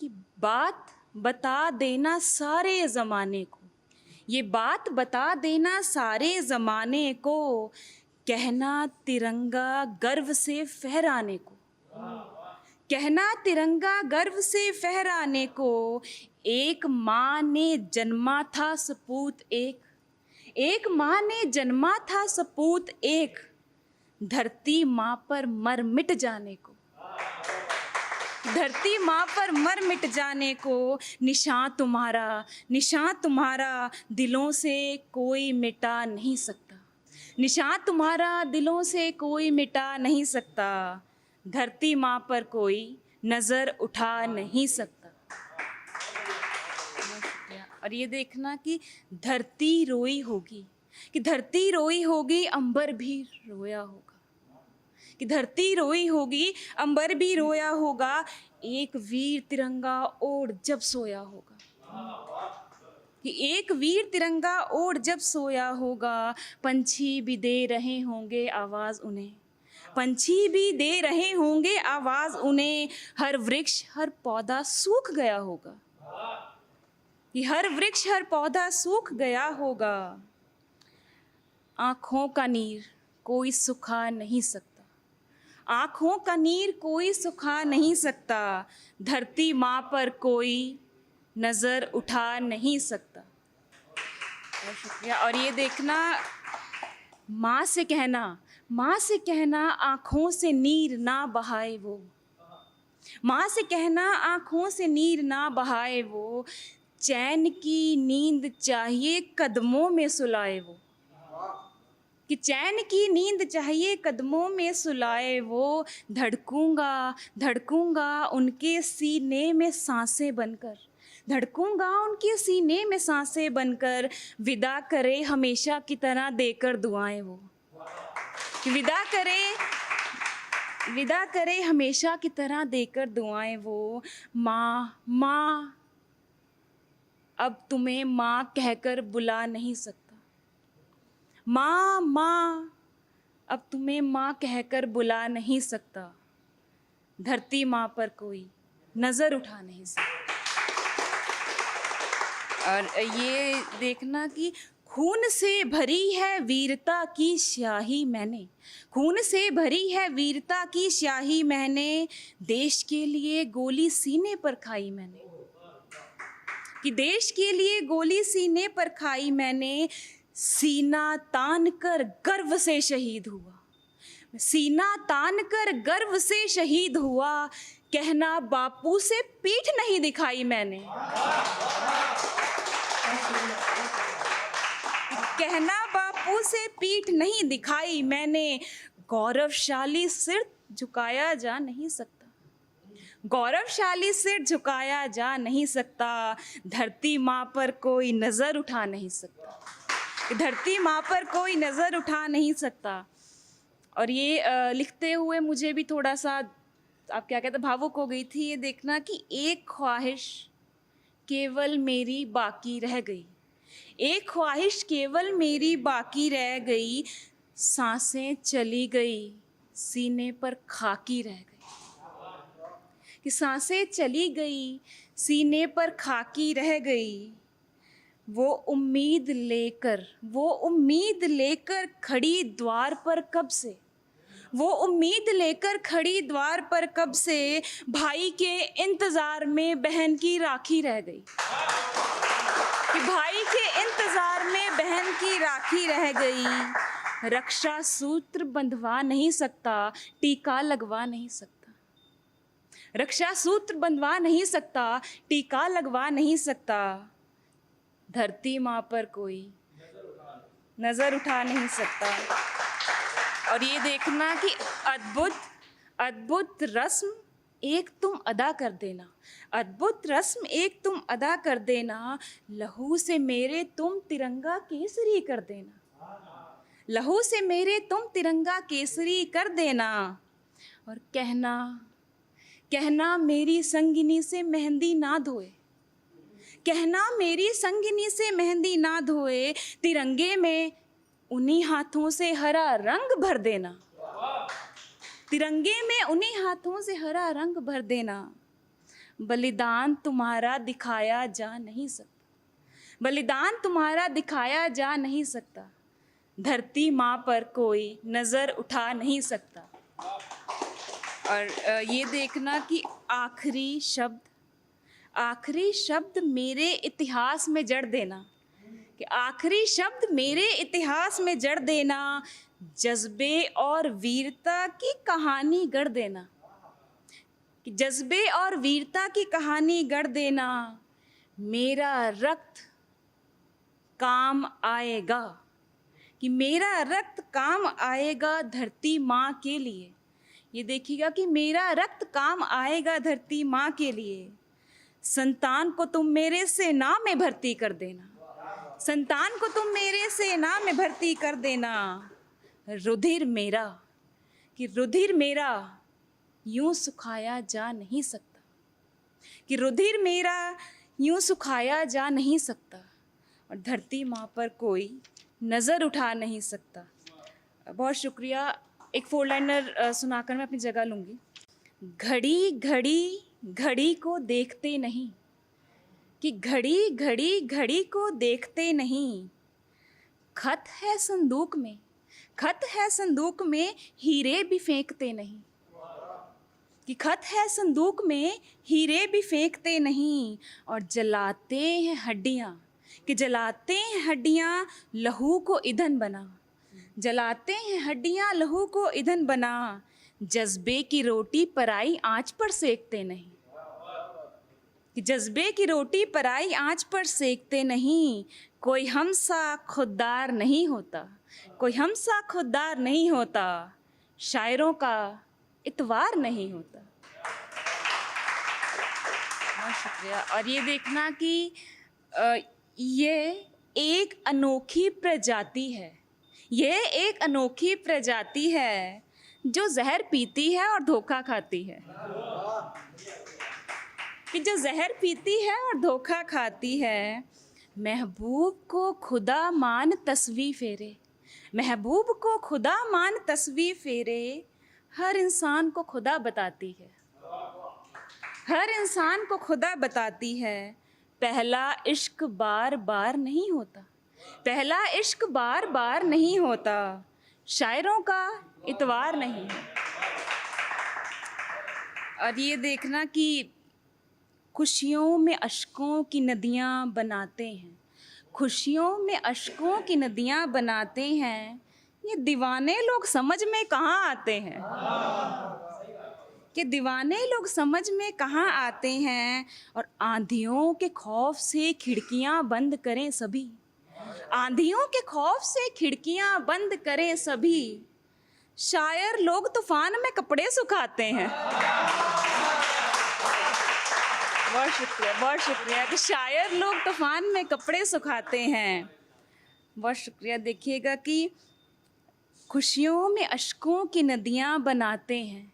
कि बात बता देना सारे ज़माने को, ये बात बता देना सारे ज़माने को, कहना तिरंगा गर्व से फहराने को, कहना तिरंगा गर्व से फहराने को। एक माँ ने जन्मा था सपूत एक, एक माँ ने जन्मा था सपूत एक, धरती माँ पर मर मिट जाने को, धरती माँ पर मर मिट जाने को। निशान तुम्हारा दिलों से कोई मिटा नहीं सकता, निशान तुम्हारा दिलों से कोई मिटा नहीं सकता, धरती माँ पर कोई नज़र उठा नहीं सकता। और ये देखना कि धरती रोई होगी, कि धरती रोई होगी अंबर भी रोया होगा, कि धरती रोई होगी अंबर भी रोया होगा, एक वीर तिरंगा ओढ़ जब सोया होगा, कि एक वीर तिरंगा ओढ़ जब सोया होगा। पंछी भी दे रहे होंगे आवाज़ उन्हें, पंछी भी दे रहे होंगे आवाज़ उन्हें, हर वृक्ष हर पौधा सूख गया होगा, कि हर वृक्ष हर पौधा सूख गया होगा। आँखों का नीर कोई सुखा नहीं सकता, आँखों का नीर कोई सुखा नहीं सकता, धरती माँ पर कोई नज़र उठा नहीं सकता। बहुत शुक्रिया। और ये देखना, माँ से कहना आँखों से नीर ना बहाए वो, माँ से कहना आँखों से नीर ना बहाए वो, चैन की नींद चाहिए कदमों में सुलाए वो, कि चैन की नींद चाहिए कदमों में सुलाए वो, धड़कूंगा उनके सीने में सांसें बनकर, धड़कूंगा उनके सीने में सांसें बनकर, विदा करे हमेशा की तरह देकर दुआएं वो, कि विदा करे हमेशा की तरह देकर दुआएं वो। माँ अब तुम्हें माँ कहकर बुला नहीं सकता, माँ अब तुम्हें माँ कहकर बुला नहीं सकता, धरती माँ पर कोई नज़र उठा नहीं सकता। और ये देखना कि खून से भरी है वीरता की स्याही मैंने, खून से भरी है वीरता की स्याही मैंने, देश के लिए गोली सीने पर खाई मैंने, कि देश के लिए गोली सीने पर खाई मैंने, सीना तान कर गर्व से शहीद हुआ, सीना तान कर गर्व से शहीद हुआ, कहना बापू से पीठ नहीं दिखाई मैंने, कहना बापू से पीठ नहीं दिखाई मैंने, गौरवशाली सिर झुकाया जा नहीं सकता, गौरवशाली सिर झुकाया जा नहीं सकता, धरती माँ पर कोई नज़र उठा नहीं सकता, धरती माँ पर कोई नज़र उठा नहीं सकता। और ये लिखते हुए मुझे भी थोड़ा सा, आप क्या कहते, भावुक हो गई थी। ये देखना कि एक ख्वाहिश केवल मेरी बाकी रह गई, एक ख्वाहिश केवल मेरी बाकी रह गई, सांसें चली गई सीने पर खाकी रह गई, कि सांसें चली गई सीने पर खाकी रह गई, वो उम्मीद लेकर खड़ी द्वार पर कब से, वो उम्मीद लेकर खड़ी द्वार पर कब से, भाई के इंतज़ार में बहन की राखी रह गई, कि भाई के इंतज़ार में बहन की राखी रह गई, रक्षा सूत्र बंधवा नहीं सकता, टीका लगवा नहीं सकता, रक्षा सूत्र बंधवा नहीं सकता, टीका लगवा नहीं सकता, धरती माँ पर कोई नज़र उठा नहीं सकता। और ये देखना कि अद्भुत रस्म एक तुम अदा कर देना, अद्भुत रस्म एक तुम अदा कर देना, लहू से मेरे तुम तिरंगा केसरी कर देना, लहू से मेरे तुम तिरंगा केसरी कर देना। और कहना मेरी संगिनी से मेहंदी ना धोए, कहना मेरी संगिनी से मेहंदी ना धोए, तिरंगे में उन्हीं हाथों से हरा रंग भर देना, तिरंगे में उन्हीं हाथों से हरा रंग भर देना। बलिदान तुम्हारा दिखाया जा नहीं सकता, बलिदान तुम्हारा दिखाया जा नहीं सकता, धरती माँ पर कोई नज़र उठा नहीं सकता। और ये देखना कि आखिरी शब्द मेरे इतिहास में जड़ देना, कि आखिरी शब्द मेरे इतिहास में जड़ देना, जज्बे और वीरता की कहानी गढ़ देना, कि जज्बे और वीरता की कहानी गढ़ देना, मेरा रक्त काम आएगा, कि मेरा रक्त काम आएगा धरती माँ के लिए। ये देखिएगा कि मेरा रक्त काम आएगा धरती माँ के लिए। संतान को तुम मेरे सेना में भर्ती कर देना, संतान को तुम मेरे सेना में भर्ती कर देना। रुधिर मेरा, कि रुधिर मेरा यूं सुखाया जा नहीं सकता, कि रुधिर मेरा यूं सुखाया जा नहीं सकता, और धरती माँ पर कोई नज़र उठा नहीं सकता। बहुत शुक्रिया। एक 4 लाइनर सुनाकर मैं अपनी जगह लूँगी। घड़ी घड़ी घड़ी को देखते नहीं, कि घड़ी घड़ी घड़ी को देखते नहीं, खत है संदूक में, खत है संदूक में हीरे भी फेंकते नहीं, कि खत है संदूक में हीरे भी फेंकते नहीं, और जलाते हैं हड्डियाँ, कि जलाते हैं हड्डियाँ लहू को ईंधन बना, जलाते हैं हड्डियाँ लहू को ईंधन बना, जज्बे की रोटी पराई आँच पर सेकते नहीं, कि जज्बे की रोटी पराई आँच पर सेकते नहीं, कोई हमसा खुददार नहीं होता, कोई हमसा खुददार नहीं होता, शायरों का इतवार नहीं होता। बहुत शुक्रिया। और ये देखना कि ये एक अनोखी प्रजाति है, ये एक अनोखी प्रजाति है जो जहर पीती है और धोखा खाती है, कि जो जहर पीती है और धोखा खाती है। महबूब को खुदा मान तस्वीर फेरे, महबूब को खुदा मान तस्वीर फेरे, हर इंसान को खुदा बताती है, हर इंसान को खुदा बताती है। पहला इश्क बार बार नहीं होता, पहला इश्क बार बार नहीं होता, शायरों का इतवार नहीं है। और ये देखना कि खुशियों में अश्कों की नदियाँ बनाते हैं, खुशियों में अश्कों की नदियाँ बनाते हैं, ये दीवाने लोग समझ में कहाँ आते हैं, कि दीवाने लोग समझ में कहाँ आते हैं। और आंधियों के खौफ से खिड़कियाँ बंद करें सभी, आंधियों के खौफ से खिड़कियाँ बंद करें सभी, शायर लोग तूफान में कपड़े सुखाते हैं। बहुत शुक्रिया, बहुत शुक्रिया। कि शायर लोग तूफान में कपड़े सुखाते हैं। बहुत शुक्रिया। देखिएगा कि खुशियों में अश्कों की नदियाँ बनाते हैं,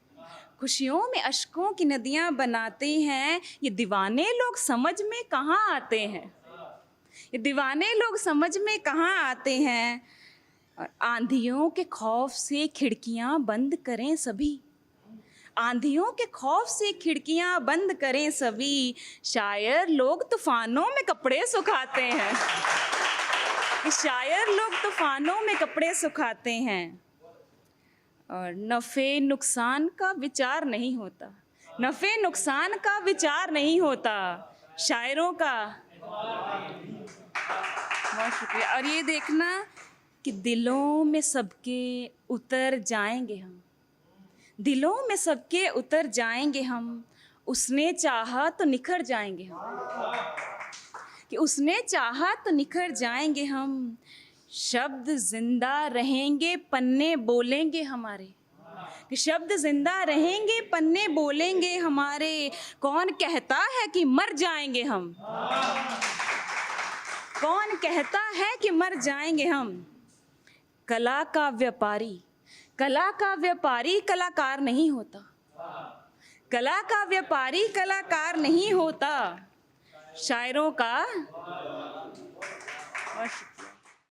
खुशियों में अश्कों की नदियाँ बनाते हैं, ये दीवाने लोग समझ में कहाँ आते हैं, ये दीवाने लोग समझ में कहाँ आते हैं। और आंधियों के खौफ से खिड़कियाँ बंद करें सभी, आंधियों के खौफ से खिड़कियाँ बंद करें सभी, शायर लोग तूफानों में कपड़े सुखाते हैं, शायर लोग तूफानों में कपड़े सुखाते हैं। और नफ़े नुकसान का विचार नहीं होता, नफ़े नुकसान का विचार नहीं होता, शायरों का। बहुत शुक्रिया। और ये देखना कि दिलों में सबके उतर जाएंगे हम, दिलों में सबके उतर जाएंगे हम, उसने चाहा तो निखर जाएंगे हम, कि उसने चाहा तो निखर जाएंगे हम। शब्द जिंदा रहेंगे पन्ने बोलेंगे हमारे, कि शब्द जिंदा रहेंगे पन्ने बोलेंगे हमारे। कौन कहता है कि मर जाएंगे हम, कौन कहता है कि मर जाएंगे हम। कला का व्यापारी, कला का व्यापारी कलाकार नहीं होता, कला का व्यापारी कलाकार नहीं होता, शायरों का।